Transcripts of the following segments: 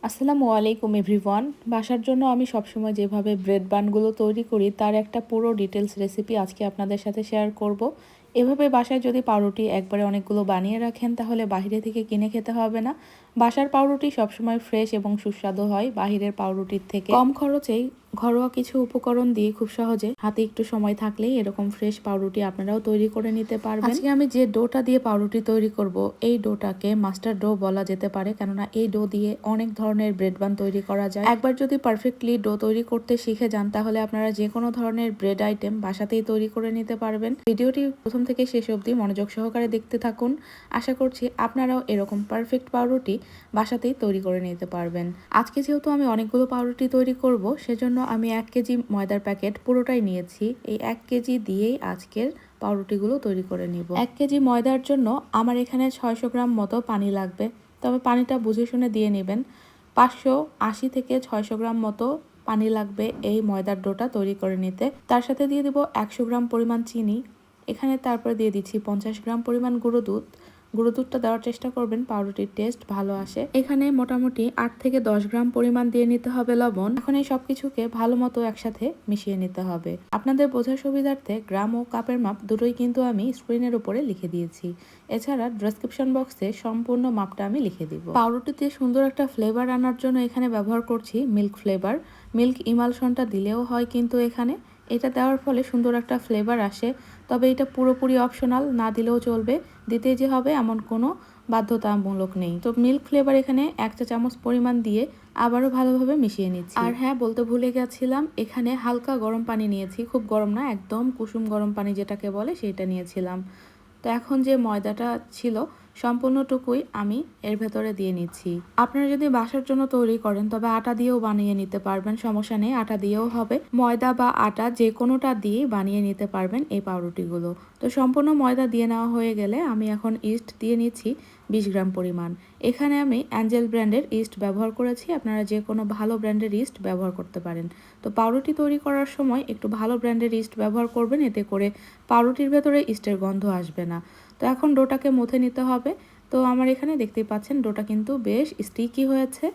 আসসালামু আলাইকুম এভরিওয়ান। বাসার জন্য আমি সবসময় যেভাবে ব্রেড বানগুলো তৈরি করি তার একটা পুরো ডিটেলস রেসিপি আজকে আপনাদের সাথে শেয়ার করব। এভাবে বাসায় যদি পাউরুটি একবারে অনেকগুলো বানিয়ে রাখেন তাহলে বাইরে থেকে কিনে খেতে হবে না। বাসার পাউরুটি সবসময় ফ্রেশ এবং সুস্বাদু হয় বাহিরের পাউরুটির থেকে। কম খরচেই ঘরোয়া কিছু উপকরণ দিয়ে খুব সহজে হাতে একটু সময় থাকলেই এরকম ফ্রেশ পাউরুটি আপনারাও তৈরি করে নিতে পারবেন। আজকে আমি যে ডোটা দিয়ে পাউরুটি তৈরি করব এই ডোটাকে মাস্টার ডো বলা যেতে পারে, কেননা এই ডো দিয়ে অনেক ধরনের ব্রেড বান তৈরি করা যায়। একবার যদি পারফেক্টলি ডো তৈরি করতে শিখে যান তাহলে আপনারা যে কোনো ধরনের ব্রেড আইটেম বাসাতেই তৈরি করে নিতে পারবেন। ভিডিওটি প্রথম থেকে শেষ অবধি মনোযোগ সহকারে দেখতে থাকুন। আশা করছি আপনারাও এরকম পারফেক্ট পাউরুটি বাসাতেই তৈরি করে নিতে পারবেন। আজকে যেহেতু আমি অনেকগুলো পাউরুটি তৈরি করব সেজন্য আমি 1 কেজি ময়দার প্যাকেট পুরোটাই নিয়েছি। এই 1 কেজি দিয়েই আজকের পাউরুটিগুলো তৈরি করে নিব। 1 কেজি ময়দার জন্য আমার এখানে 600 গ্রাম মতো পানি লাগবে, তবে পানিটা বুঝে শুনে দিয়ে নেবেন। 580 থেকে 600 গ্রাম মতো পানি লাগবে এই ময়দার ডোটা তৈরি করে নিতে। তার সাথে দিয়ে দেব 100 গ্রাম পরিমাণ চিনি। এখানে তারপরে দিয়ে দিচ্ছি 50 গ্রাম পরিমাণ গুঁড়ো দুধ। গুঁড়ো দুধটা দেওয়ার চেষ্টা করবেন, পাউরুটির টেস্ট ভালো আসে। এখানে মোটামুটি 8 থেকে 10 গ্রাম পরিমাণ দিয়ে নিতে হবে লবণ। এখন এই সবকিছুকে ভালো মতো একসাথে মিশিয়ে নিতে হবে। আপনাদের বোঝার সুবিধার্থে গ্রাম ও কাপের মাপ দুটোই কিন্তু আমি স্ক্রিনের উপরে লিখে দিয়েছি। এছাড়া ডেসক্রিপশন বক্সে সম্পূর্ণ মাপটা আমি লিখে দিব। পাউরুটিতে সুন্দর একটা ফ্লেভার আনার জন্য এখানে ব্যবহার করছি মিল্ক ফ্লেভার। মিল্ক ইমালশনটা দিলেও হয়, কিন্তু এখানে এটা দেওয়ার ফলে সুন্দর একটা ফ্লেভার আসে। তবে এটা পুরোপুরি অপশনাল, না দিলেও চলবে। দিতে যে হবে এমন কোনো বাধ্যতামূলক নেই। তো মিল্ক ফ্লেভার এখানে 1 চা চামচ পরিমাণ দিয়ে আবারও ভালোভাবে মিশিয়ে নিচ্ছি। আর হ্যাঁ, বলতে ভুলে গেছিলাম, এখানে হালকা গরম পানি নিয়েছি, খুব গরম না, একদম কুসুম গরম পানি যেটাকে বলে সেটা নিয়েছিলাম। তো এখন যে ময়দাটা ছিল সম্পূর্ণটুকুই আমি এর ভেতরে দিয়ে নিচ্ছি। আপনারা যদি বাসার জন্য তৈরি করেন তবে আটা দিয়েও বানিয়ে নিতে পারবেন, সমস্যা নেই, আটা দিয়েও হবে। ময়দা বা আটা যে কোনোটা দিয়ে বানিয়ে নিতে পারবেন এই পাউরুটিগুলো। তো সম্পূর্ণ ময়দা দিয়ে নেওয়া হয়ে গেলে আমি এখন ইস্ট দিয়ে নিচ্ছি 20 গ্রাম পরিমাণ। এখানে আমি অ্যাঞ্জেল ব্র্যান্ডের ইস্ট ব্যবহার করেছি, আপনারা যে কোনো ভালো ব্র্যান্ডের ইস্ট ব্যবহার করতে পারেন। তো পাউরুটি তৈরি করার সময় একটু ভালো ব্র্যান্ডের ইস্ট ব্যবহার করবেন, এতে করে পাউরুটির ভেতরে ইস্টের গন্ধ আসবে না। তো এখন ডোটাকে মথে নিতে হবে। তো আমার এখানে দেখতেই পাচ্ছেন ডোটা কিন্তু বেশ স্টিকি হয়েছে,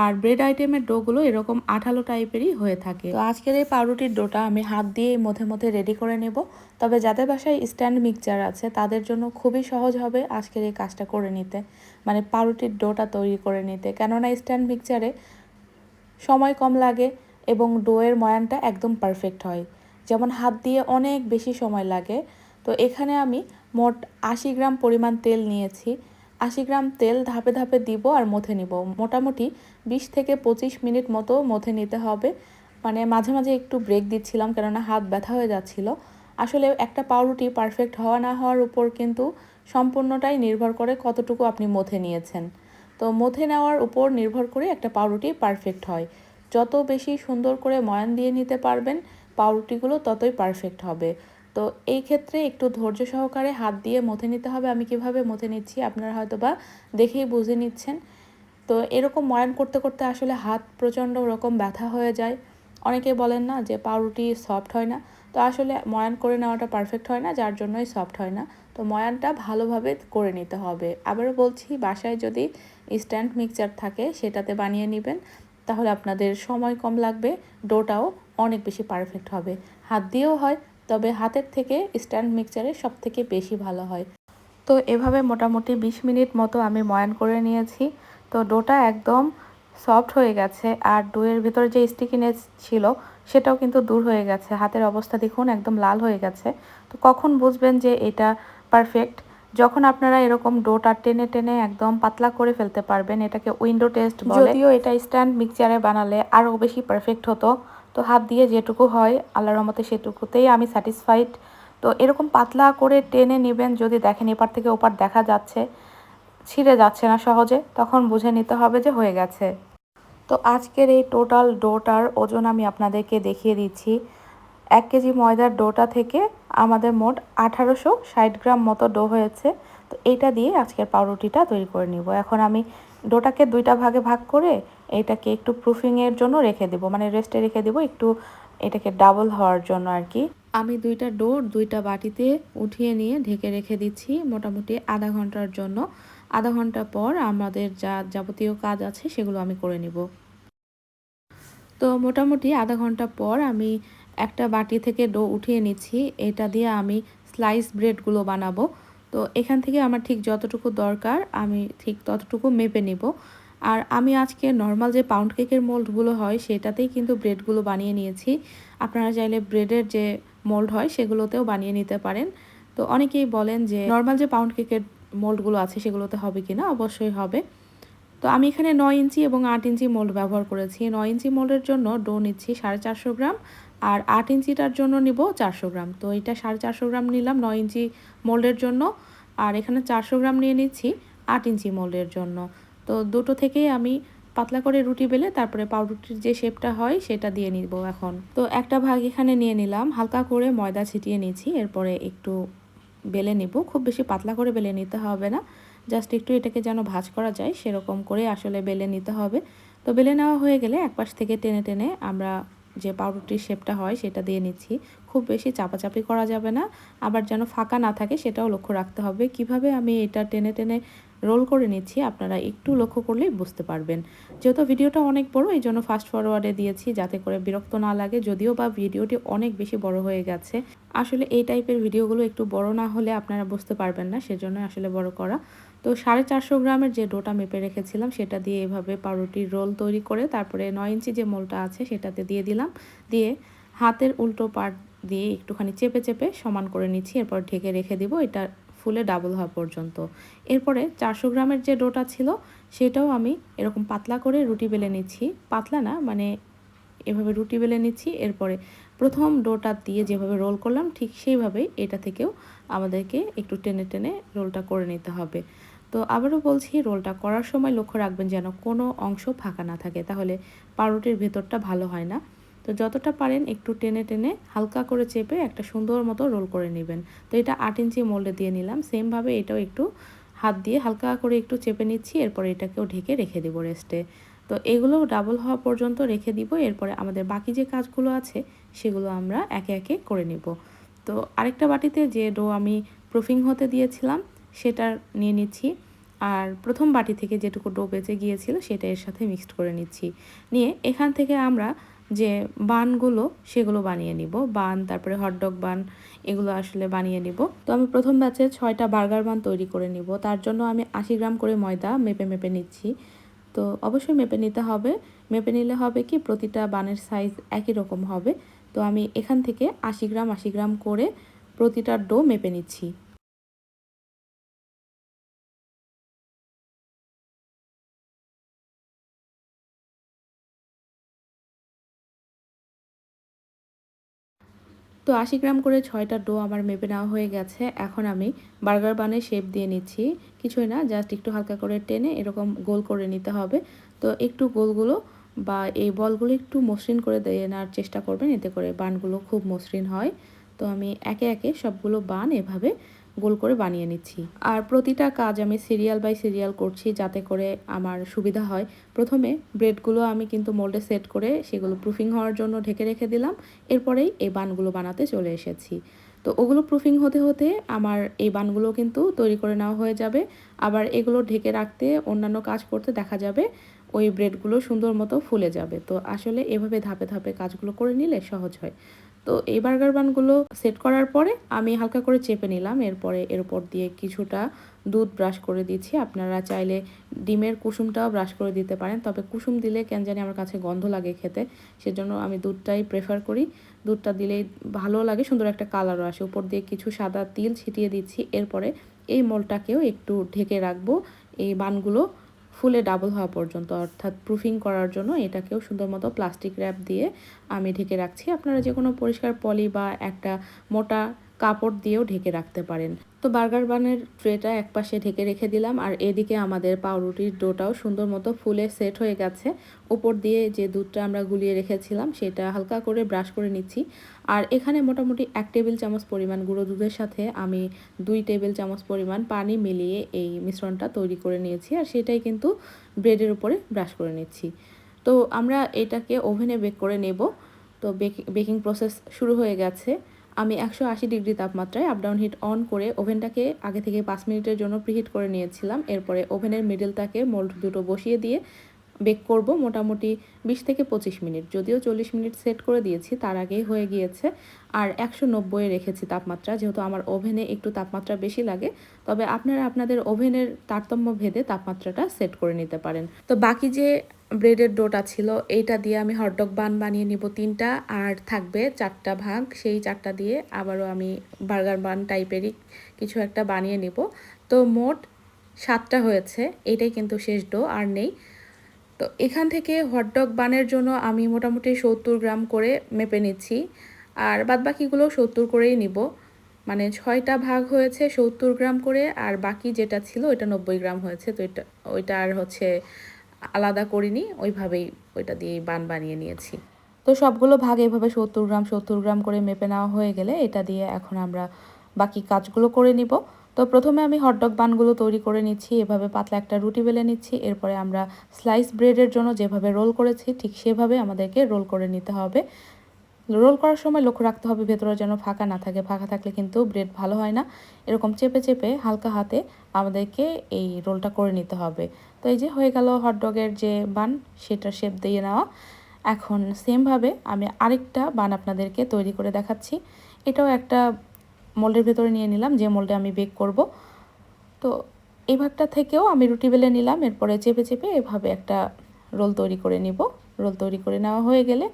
আর ব্রেড আইটেমের ডোগুলো এরকম আঠালো টাইপেরই হয়ে থাকে। তো আজকের এই পাউরুটির ডোটা আমি হাত দিয়ে মথে মথে রেডি করে নেব। তবে যাদের বাসায় স্ট্যান্ড মিক্সচার আছে তাদের জন্য খুবই সহজ হবে আজকের এই কাজটা করে নিতে, মানে পাউরুটির ডোটা তৈরি করে নিতে। কেননা স্ট্যান্ড মিক্সচারে সময় কম লাগে এবং ডোয়ের ময়ানটা একদম পারফেক্ট হয়, যেমন হাত দিয়ে অনেক বেশি সময় লাগে। তো এখানে আমি মোট 80 গ্রাম পরিমাণ তেল নিয়েছি। 80 গ্রাম তেল ধাপে ধাপে দিব আর মথে নিব। মোটামুটি 20 থেকে 25 মিনিট মতো মথে নিতে হবে। মানে মাঝে মাঝে একটু ব্রেক দিচ্ছিলাম, কেননা হাত ব্যথা হয়ে যাচ্ছিল। আসলে একটা পাউরুটি পারফেক্ট হওয়া না হওয়ার উপর কিন্তু সম্পূর্ণটাই নির্ভর করে কতটুকু আপনি মথে নিয়েছেন। তো মথে নেওয়ার উপর নির্ভর করে একটা পাউরুটি পারফেক্ট হয়। যত বেশি সুন্দর করে ময়ান দিয়ে নিতে পারবেন পাউরুটিগুলো ততই পারফেক্ট হবে। তো এই ক্ষেত্রে একটু ধৈর্য সহকারে হাত দিয়ে মথে নিতে হবে। আমি কিভাবে মথে নিচ্ছি আপনারা হয়তো বা দেখেই বুঝে নিচ্ছেন। তো এরকম ময়ান করতে করতে আসলে হাত প্রচণ্ড রকম ব্যথা হয়ে যায়। অনেকে বলেন না যে পাউরুটি সফট হয় না, তো আসলে ময়ান করে নেওয়াটা পারফেক্ট হয় না, যার জন্যই সফট হয় না। তো ময়ানটা ভালোভাবে করে নিতে হবে। আবারও বলছি, বাসায় যদি স্ট্যান্ড মিক্সচার থাকে সেটাতে বানিয়ে নেবেন, তাহলে আপনাদের সময় কম লাগবে, ডোটাও অনেক বেশি পারফেক্ট হবে। হাত দিয়েও হয়, তবে হাতের থেকে স্ট্যান্ড মিক্সচারে সব থেকে বেশি ভালো হয়। তো এভাবে মোটামুটি 20 মিনিট মতো আমি ময়ান করে নিয়েছি। তো ডোটা একদম সফট হয়ে গেছে, আর ডোয়ের ভিতরে যে স্টিকিনেস ছিল সেটাও কিন্তু দূর হয়ে গেছে। হাতের অবস্থা দেখুন একদম লাল হয়ে গেছে। তো কখন বুঝবেন যে এটা পারফেক্ট? যখন আপনারা এরকম ডোটা টেনে টেনে একদম পাতলা করে ফেলতে পারবেন, এটাকে উইন্ডো টেস্ট বলে। যদিও এটা স্ট্যান্ড মিক্সচারে বানালে আরও বেশি পারফেক্ট হতো। তো হাত দিয়ে যেটুকু হয় আল্লাহর রহমতে সেটুকুতেই আমি স্যাটিসফাইড। তো এরকম পাতলা করে টেনে নেবেন, যদি দেখেন এপার থেকে ওপার দেখা যাচ্ছে, ছিঁড়ে যাচ্ছে না সহজে, তখন বুঝে নিতে হবে যে হয়ে গেছে। তো আজকের এই টোটাল ডোটার ওজন আমি আপনাদেরকে দেখিয়ে দিচ্ছি। 1 কেজি ময়দার ডোটা থেকে আমাদের মোট 1860 গ্রাম মতো ডো হয়েছে। তো এইটা দিয়ে আজকের পাউরুটিটা তৈরি করে নিব। এখন আমি ডোটাকে দুইটা ভাগে ভাগ করে এটাকে একটু প্রুফিংয়ের জন্য রেখে দেবো, মানে রেস্টে রেখে দেবো একটু, এটাকে ডাবল হওয়ার জন্য আর কি। আমি দুইটা বাটিতে উঠিয়ে নিয়ে ঢেকে রেখে দিচ্ছি মোটামুটি আধা ঘন্টার জন্য। আধা ঘন্টা পর আমাদের যা যাবতীয় কাজ আছে সেগুলো আমি করে নিব। তো মোটামুটি আধা ঘন্টা পর আমি একটা বাটি থেকে ডো উঠিয়ে নিচ্ছি। এটা দিয়ে আমি স্লাইস ব্রেডগুলো বানাবো। তো এখান থেকে আমার ঠিক যতটুকু দরকার আমি ঠিক ততটুকু মেপে নিব। আর আমি আজকে নর্মাল যে পাউন্ড কেকের মোল্ডগুলো হয় সেটাতেই কিন্তু ব্রেডগুলো বানিয়ে নিয়েছি। আপনারা চাইলে ব্রেডের যে মোল্ড হয় সেগুলোতেও বানিয়ে নিতে পারেন। তো অনেকেই বলেন যে নর্মাল যে পাউন্ড কেকের মোল্ডগুলো আছে সেগুলোতে হবে কিনা, অবশ্যই হবে। তো আমি এখানে 9 ইঞ্চি এবং 8 ইঞ্চি মোল্ড ব্যবহার করেছি। 9 ইঞ্চি মোল্ডের জন্য ডো নিচ্ছি 450 গ্রাম, আর 8 ইঞ্চিটার জন্য নিব 400 গ্রাম। তো এটা 450 গ্রাম নিলাম 9 ইঞ্চি মোল্ডের জন্য, আর এখানে 400 গ্রাম নিয়ে নিচ্ছি 8 ইঞ্চি মোল্ডের জন্য। তো দুটো থেকেই আমি পাতলা করে রুটি বেলে তারপরে পাউরুটির যে শেপটা হয় সেটা দিয়ে নিব এখন। তো একটা ভাগ এখানে নিয়ে নিলাম, হালকা করে ময়দা ছিটিয়ে নিয়েছি, এরপরে একটু বেলে নিব। খুব বেশি পাতলা করে বেলে নিতে হবে না, জাস্ট একটু এটাকে যেন ভাঁজ করা যায় সেরকম করে আসলে বেলে নিতে হবে। তো বেলে নেওয়া হয়ে গেলে একপাশ থেকে টেনে টেনে আমরা যে পাউরুটির শেপটা হয় সেটা দিয়ে নিচ্ছি। খুব বেশি চাপাচাপি করা যাবে না, আবার যেন ফাঁকা না থাকে সেটাও লক্ষ্য রাখতে হবে। কিভাবে আমি এটা টেনে টেনে রোল করে নিচ্ছি আপনারা একটু লক্ষ্য করলেই বুঝতে পারবেন। যেহেতু ভিডিওটা অনেক বড় এই জন্য ফাস্ট ফরওয়ার্ডে দিয়েছি যাতে করে বিরক্ত না লাগে, যদিও বা ভিডিওটি অনেক বেশি বড় হয়ে গেছে। আসলে এই টাইপের ভিডিওগুলো একটু বড় না হলে আপনারা বুঝতে পারবেন না, সেজন্য আসলে বড় করা। তো 450 গ্রামের যে ডোটা মেপে রেখেছিলাম সেটা দিয়ে এভাবে পাউরুটির রোল তৈরি করে তারপরে 9 ইঞ্চি যে মোলটা আছে সেটাতে দিয়ে দিলাম। দিয়ে হাতের উল্টো পাট দিয়ে একটুখানি চেপে চেপে সমান করে নিচ্ছি, এরপর ঢেকে রেখে দিব এটা ফুলে ডাবল হওয়া পর্যন্ত। এরপরে 400 গ্রামের যে ডোটা ছিল সেটাও আমি এরকম পাতলা করে রুটি বেলে নিচ্ছি। পাতলা না, মানে এভাবে রুটি বেলে নিচ্ছি। এরপরে প্রথম ডোটা দিয়ে যেভাবে রোল করলাম ঠিক সেইভাবেই এটা থেকেও আমাদেরকে একটু টেনে টেনে রোলটা করে নিতে হবে। তো আবারও বলছি, রোলটা করার সময় লক্ষ্য রাখবেন যেন কোনো অংশ ফাঁকা না থাকে, তাহলে পাউরুটির ভেতরটা ভালো হয় না। তো যতটা পারেন একটু টেনে টেনে হালকা করে চেপে একটা সুন্দর মতো রোল করে নেবেন। তো এটা 8 ইঞ্চি মোল্ডে দিয়ে নিলাম। সেমভাবে এটাও একটু হাত দিয়ে হালকা করে একটু চেপে নিচ্ছি, এরপরে এটাকেও ঢেকে রেখে দেবো রেস্টে। তো এগুলো ডাবল হওয়া পর্যন্ত রেখে দিব। এরপরে আমাদের বাকি যে কাজগুলো আছে সেগুলো আমরা একে একে করে নিব। তো আরেকটা বাটিতে যে ডো আমি প্রুফিং হতে দিয়েছিলাম সেটা নিয়ে নিচ্ছি, আর প্রথম বাটি থেকে যেটুকু ডো বেঁচে গিয়েছিল সেটা এর সাথে মিক্সড করে নিচ্ছি। নিয়ে এখান থেকে আমরা যে বানগুলো সেগুলো বানিয়ে নিব। বান, তারপরে হটডগ বান, এগুলো আসলে বানিয়ে নিব। তো আমি প্রথম ব্যাচে 6টা বার্গার বান তৈরি করে নিব। তার জন্য আমি 80 গ্রাম করে ময়দা মেপে মেপে নিচ্ছি। তো অবশ্যই মেপে নিতে হবে। মেপে নিলে হবে কি প্রতিটা বানের সাইজ একই রকম হবে। তো আমি এখান থেকে 80 গ্রাম 80 গ্রাম করে প্রতিটা ডো মেপে নিচ্ছি। তো 80 গ্রাম করে 6টা ডো আমার মেপে নেওয়া হয়ে গেছে। এখন আমি বার্গার বানের শেপ দিয়ে নিচ্ছি। কিছুই না, জাস্ট একটু হালকা করে টেনে এরকম গোল করে নিতে হবে। তো একটু গোলগুলো বা এই বলগুলো একটু মসৃণ করে দিয়ে নেওয়ার চেষ্টা করবেন, এতে করে বানগুলো খুব মসৃণ হয়। তো আমি একে একে সবগুলো বান এভাবে গোল করে বানিয়ে নিচ্ছি। আর প্রতিটা কাজ আমি সিরিয়াল বাই সিরিয়াল করছি যাতে করে আমার সুবিধা হয়। প্রথমে ব্রেডগুলো আমি কিন্তু মোল্ডে সেট করে সেগুলো প্রুফিং হওয়ার জন্য ঢেকে রেখে দিলাম। এরপরেই এই বানগুলো বানাতে চলে এসেছি। তো ওগুলো প্রুফিং হতে হতে আমার এই বানগুলো কিন্তু তৈরি করে নেওয়া হয়ে যাবে। আবার এগুলো ঢেকে রাখতে অন্যান্য কাজ করতে দেখা যাবে ওই ব্রেডগুলো সুন্দর মতো ফুলে যাবে। তো আসলে এভাবে ধাপে ধাপে কাজগুলো করে নিলে সহজ হয়। তো এই বার্গার বানগুলো সেট করার পরে আমি হালকা করে চেপে নিলাম। এরপরে এর উপর দিয়ে কিছুটা দুধ ব্রাশ করে দিচ্ছি। আপনারা চাইলে ডিমের কুসুমটাও ব্রাশ করে দিতে পারেন, তবে কুসুম দিলে কেন জানি আমার কাছে গন্ধ লাগে খেতে, সেজন্য আমি দুধটাই প্রেফার করি। দুধটা দিলেই ভালো লাগে, সুন্দর একটা কালারও আসে। উপর দিয়ে কিছু সাদা তিল ছিটিয়ে দিচ্ছি। এরপরে এই মোলটাকেও একটু ঢেকে রাখবো এই বানগুলো ফুলে ডাবল হওয়া পর্যন্ত, অর্থাৎ প্রুফিং করার জন্য এটাকেও সুন্দর মতো প্লাস্টিক র্যাপ দিয়ে আমি ঢেকে রাখছি। আপনারা যে কোনো পরিষ্কার পলি বা একটা মোটা কাপড় দিয়েও ঢেকে রাখতে পারেন। তো বার্গার বানের ট্রেটা একপাশে ঢেকে রেখে দিলাম, আর এদিকে আমাদের পাউরুটির ডোটাও সুন্দর মতো ফুলে সেট হয়ে গেছে। উপর দিয়ে যে দুধটা আমরা গুলিয়ে রেখেছিলাম সেটা হালকা করে ব্রাশ করে নিচ্ছি। আর এখানে মোটামুটি 1 টেবিল চামচ পরিমাণ গুঁড়ো দুধের সাথে আমি 2 টেবিল চামচ পরিমাণ পানি মিলিয়ে এই মিশ্রণটা তৈরি করে নিয়েছি, আর সেটাই কিন্তু ব্রেডের উপরে ব্রাশ করে নিচ্ছি। তো আমরা এটাকে ওভেনে বেক করে নেব। তো বেকিং প্রসেস শুরু হয়ে গেছে। আমি 180 ডিগ্রি তাপমাত্রায় আপ ডাউন হিট অন করে ওভেনটাকে আগে থেকে 5 মিনিটের জন্য প্রিহিট করে নিয়েছিলাম। এরপরে ওভেনের মিডলটাকে মোল্ড দুটো বসিয়ে দিয়ে বেক করব মোটামুটি 20 থেকে 25 মিনিট। যদিও 40 মিনিট সেট করে দিয়েছি, তার আগেই হয়ে গিয়েছে। আর 190 এ রেখেছি তাপমাত্রা, যেহেতু আমার ওভেনে একটু তাপমাত্রা বেশি লাগে। তবে আপনারা আপনাদের ওভেনের তারতম্য ভেদে তাপমাত্রাটা সেট করে নিতে পারেন। তো বাকি যে ব্রেডের ডোটা ছিল এইটা দিয়ে আমি হটডগ বান বানিয়ে নিব 3টা, আর থাকবে 4টা ভাগ। সেই 4টা দিয়ে আবারও আমি বার্গার বান টাইপেরই কিছু একটা বানিয়ে নিব। তো মোট 7টা হয়েছে, এটাই কিন্তু শেষ ডো, আর নেই। তো এখান থেকে হটডগ বানের জন্য আমি মোটামুটি 70 গ্রাম করে মেপে নিচ্ছি, আর বাদবাকিগুলো 70 করেই নিব। মানে 6টা ভাগ হয়েছে 70 গ্রাম করে, আর বাকি যেটা ছিল ওইটা 90 গ্রাম হয়েছে। তো ওইটা আর আলাদা করিনি, ওইভাবেই ওইটা দিয়েই বান বানিয়ে নিয়েছি। তো সবগুলো ভাগ এভাবে 70 গ্রাম করে মেপে নেওয়া হয়ে গেলে এটা দিয়ে এখন আমরা বাকি কাজগুলো করে নিব। তো প্রথমে আমি হটডগ বানগুলো তৈরি করে নিচ্ছি, এভাবে পাতলা একটা রুটি বেলে নিচ্ছি। এরপরে আমরা স্লাইস ব্রেডের জন্য যেভাবে রোল করেছি ঠিক সেভাবে আমাদেরকে রোল করে নিতে হবে। রোল করার সময় লক্ষ্য রাখতে হবে ভেতরে যেন ফাঁকা না থাকে, ফাঁকা থাকলে কিন্তু ব্রেড ভালো হয় না। এরকম চেপে চেপে হালকা হাতে আমাদেরকে এই রোলটা করে নিতে হবে। তো এই যে হয়ে গেল হটডগের যে বান, সেটার শেপ দিয়ে নেওয়া। এখন সেমভাবে আমি আরেকটা বান আপনাদেরকে তৈরি করে দেখাচ্ছি। এটাও একটা মোল্ডের ভেতরে নিয়ে নিলাম, যে মোল্ডে আমি বেক করব। তো এই ভাগটা থেকেও আমি রুটি বেলে নিলাম, এরপরে চেপে চেপে এভাবে একটা রোল তৈরি করে নিব। রোল তৈরি করে নেওয়া হয়ে গেলে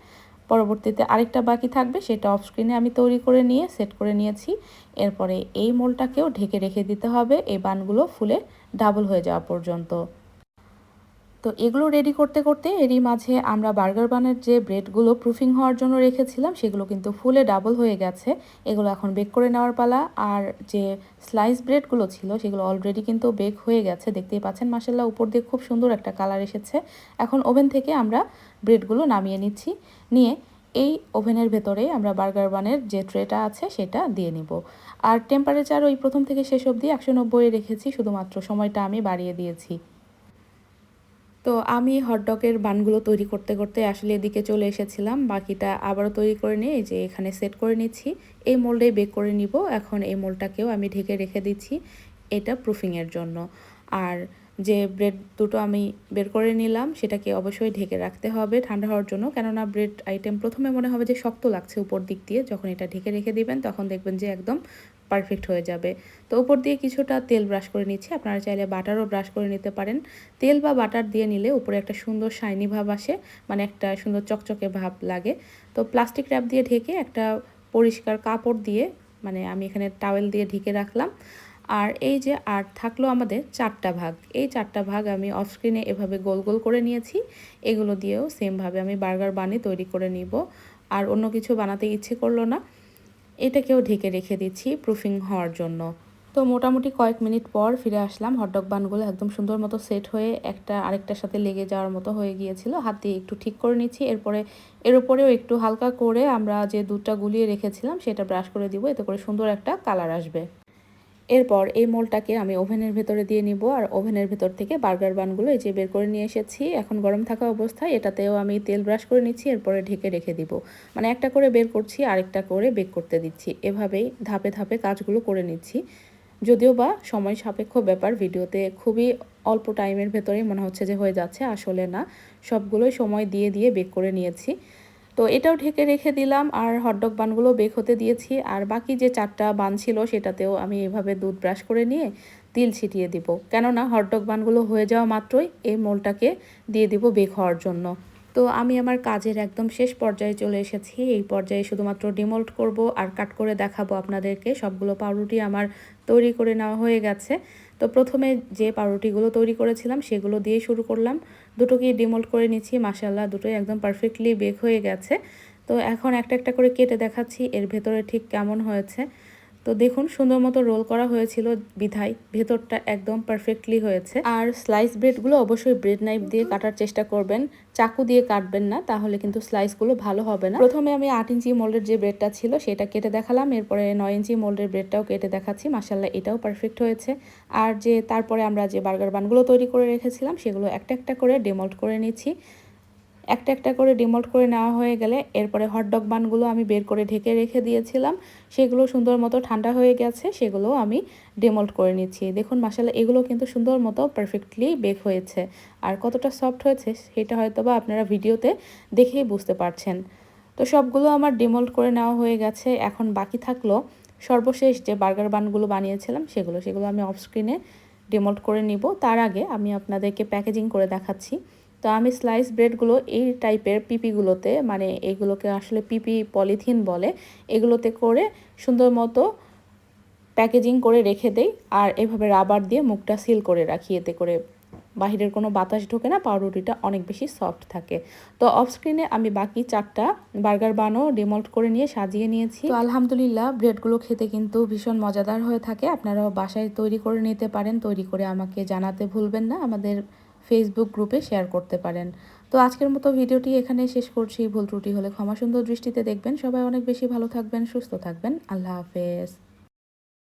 পরবর্তীতে আরেকটা বাকি থাকবে, সেটা অফ স্ক্রিনে আমি তৈরি করে নিয়ে সেট করে নিয়েছি। এরপরে এই মোলটাকেও ঢেকে রেখে দিতে হবে এই বানগুলো ফুলে ডাবল হয়ে যাওয়া পর্যন্ত। তো এগুলো রেডি করতে করতে এরই মাঝে আমরা বার্গার বানের যে ব্রেডগুলো প্রুফিং হওয়ার জন্য রেখেছিলাম সেগুলো কিন্তু ফুলে ডাবল হয়ে গেছে। এগুলো এখন বেক করে নেওয়ার পালা। আর যে স্লাইস ব্রেডগুলো ছিল সেগুলো অলরেডি কিন্তু বেক হয়ে গেছে, দেখতেই পাচ্ছেন মাশাআল্লাহ উপর দিয়ে খুব সুন্দর একটা কালার এসেছে। এখন ওভেন থেকে আমরা ব্রেডগুলো নামিয়ে নিচ্ছি, নিয়ে এই ওভেনের ভেতরে আমরা বার্গার বানের যে ট্রেটা আছে সেটা দিয়ে নিব। আর টেম্পারেচার ওই প্রথম থেকে শেষ অবধি 190 রেখেছি, শুধুমাত্র সময়টা আমি বাড়িয়ে দিয়েছি। তো আমি হটডগের বানগুলো তৈরি করতে করতে আসলে এদিকে চলে এসেছিলাম, বাকিটা আবারও তৈরি করে নিয়ে এই যে এখানে সেট করে নিচ্ছি। এই মোল্ডেই বেক করে নিব। এখন এই মোল্ডটাকেও আমি ঢেকে রেখে দিচ্ছি, এটা প্রুফিংয়ের জন্য। আর যে ব্রেড দুটো আমি বের করে নিলাম সেটাকে অবশ্যই ঢেকে রাখতে হবে ঠান্ডা হওয়ার জন্য, কেননা ব্রেড আইটেম প্রথমে মনে হবে যে শক্ত লাগছে উপর দিক দিয়ে, যখন এটা ঢেকে রেখে দিবেন তখন দেখবেন যে একদম পারফেক্ট হয়ে যাবে। তো উপর দিয়ে কিছুটা তেল ব্রাশ করে নিচ্ছি, আপনারা চাইলে বাটারও ব্রাশ করে নিতে পারেন। তেল বা বাটার দিয়ে নিলে উপরে একটা সুন্দর শাইনি ভাব আসে, মানে একটা সুন্দর চকচকে ভাব লাগে। তো প্লাস্টিক র্যাপ দিয়ে ঢেকে একটা পরিষ্কার কাপড় দিয়ে, মানে আমি এখানে টাওয়েল দিয়ে ঢেকে রাখলাম। আর এই যে আর থাকলো আমাদের 4টা ভাগ, এই 4টা ভাগ আমি অফ স্ক্রিনে এভাবে গোল গোল করে নিয়েছি। এগুলো দিয়েও সেমভাবে আমি বার্গার বানি তৈরি করে নিব। আর অন্য কিছু বানাতে ইচ্ছে করলো না, এটাকেও ঢেকে রেখে দিচ্ছি প্রুফিং হওয়ার জন্য। তো মোটামুটি কয়েক মিনিট পর ফিরে আসলাম, হটডগ বানগুলো একদম সুন্দর মতো সেট হয়ে একটা আরেকটার সাথে লেগে যাওয়ার মতো হয়ে গিয়েছিল। হাত দিয়ে একটু ঠিক করে নিচ্ছি, এরপরে এর উপরেও একটু হালকা করে আমরা যে দুধটা গুলিয়ে রেখেছিলাম সেটা ব্রাশ করে দিব, এতে করে সুন্দর একটা কালার আসবে। এরপর এই মোলটাকে আমি ওভেনের ভেতরে দিয়ে নিব, আর ওভেনের ভেতর থেকে বার্গার বানগুলো এই যে বের করে নিয়ে এসেছি। এখন গরম থাকা অবস্থায় এটাতেও আমি তেল ব্রাশ করে নিচ্ছি, এরপরে ঢেকে রেখে দিব। মানে একটা করে বের করছি, আরেকটা করে বেক করতে দিচ্ছি, এভাবেই ধাপে ধাপে কাজগুলো করে নিচ্ছি। যদিও বা সময় সাপেক্ষ ব্যাপার, ভিডিওতে খুবই অল্প টাইমের ভেতরেই মনে হচ্ছে যে হয়ে যাচ্ছে, আসলে না, সবগুলোই সময় দিয়ে দিয়ে বেক করে নিয়েছি। তো এটাও ঢেকে রেখে দিলাম, আর হটডগ বানগুলো বেক হতে দিয়েছি। আর বাকি যে 4টা বান ছিল সেটাতেও আমি এভাবে দুধ ব্রাশ করে নিয়ে তিল ছিটিয়ে দিব, কেননা হটডগ বানগুলো হয়ে যাওয়া মাত্রই এই মোলটাকে দিয়ে দিব বেক হওয়ার জন্য। তো আমি আমার কাজের একদম শেষ পর্যায়ে চলে এসেছি। এই পর্যায়ে শুধুমাত্র ডিমোল্ড করব আর কাট করে দেখাবো আপনাদেরকে। সবগুলো পাউরুটি আমার তৈরি করে নেওয়া হয়ে গেছে। তো প্রথমে যে পাউরুটিগুলো তৈরি করেছিলাম সেগুলো দিয়ে শুরু করলাম, দুটোকেই ডিমোল্ড করে নিচ্ছি। মাশাআল্লাহ দুটোই একদম পারফেক্টলি বেক হয়ে গেছে। তো এখন একটা একটা করে কেটে দেখাচ্ছি এর ভেতরে ঠিক কেমন হয়েছে। তো দেখুন সুন্দর মতো রোল করা হয়েছিল বিধায় ভেতরটা একদম পারফেক্টলি হয়েছে। আর স্লাইস ব্রেডগুলো অবশ্যই ব্রেড নাইফ দিয়ে কাটার চেষ্টা করবেন, চাকু দিয়ে কাটবেন না, তাহলে কিন্তু স্লাইসগুলো ভালো হবে না। প্রথমে আমি 8 ইঞ্চি মোল্ডের যে ব্রেডটা ছিল সেটা কেটে দেখালাম, এরপরে 9 ইঞ্চি মোল্ডের ব্রেডটাও কেটে দেখাচ্ছি। মাশাআল্লাহ এটাও পারফেক্ট হয়েছে। আর যে তারপরে আমরা যে বার্গার বানগুলো তৈরি করে রেখেছিলাম সেগুলো একটা একটা করে ডিমোল্ড করে নিচ্ছি। একটা একটা করে ডিমোল্ড করে নেওয়া হয়ে গেলে এরপরে হটডগ বানগুলো আমি বের করে ঢেকে রেখে দিয়েছিলাম, সেগুলো সুন্দর মতো ঠান্ডা হয়ে গেছে, সেগুলো আমি ডিমোল্ড করে নিচ্ছি। দেখুন মাশাআল্লাহ এগুলো কিন্তু সুন্দর মতো পারফেক্টলি বেক হয়েছে, আর কতটা সফট হয়েছে সেটা হয়তো বা আপনারা ভিডিওতে দেখেই বুঝতে পারছেন। তো সবগুলো আমার ডিমোল্ড করে নেওয়া হয়ে গেছে। এখন বাকি থাকলো সর্বশেষ যে বার্গার বানগুলো বানিয়েছিলাম সেগুলো আমি অফ স্ক্রিনে ডিমোল্ড করে নিব। তার আগে আমি আপনাদেরকে প্যাকেজিং করে দেখাচ্ছি। তো আমি স্লাইস ব্রেডগুলো এই টাইপের পিপিগুলোতে, মানে এগুলোকে আসলে পিপি পলিথিন বলে, এগুলোতে করে সুন্দর মতো প্যাকেজিং করে রেখে দেই, আর এভাবে রাবার দিয়ে মুখটা সিল করে রাখি, এতে করে বাহিরের কোনো বাতাস ঢোকে না, পাউরুটিটা অনেক বেশি সফট থাকে। তো অফ স্ক্রিনে আমি বাকি 4টা বার্গার বানও ডিমোল্ড করে নিয়ে সাজিয়ে নিয়েছি। তো আলহামদুলিল্লাহ ব্রেডগুলো খেতে কিন্তু ভীষণ মজাদার হয়ে থাকে। আপনারাও বাসায় তৈরি করে নিতে পারেন, তৈরি করে আমাকে জানাতে ভুলবেন না, আমাদের ফেসবুক গ্রুপে শেয়ার করতে পারেন। তো আজকের মতো ভিডিওটি এখানে শেষ করছি। ভুল ত্রুটি হলে ক্ষমা সুন্দর দৃষ্টিতে দেখবেন। সবাই অনেক বেশি ভালো থাকবেন, সুস্থ থাকবেন। আল্লাহ হাফেজ।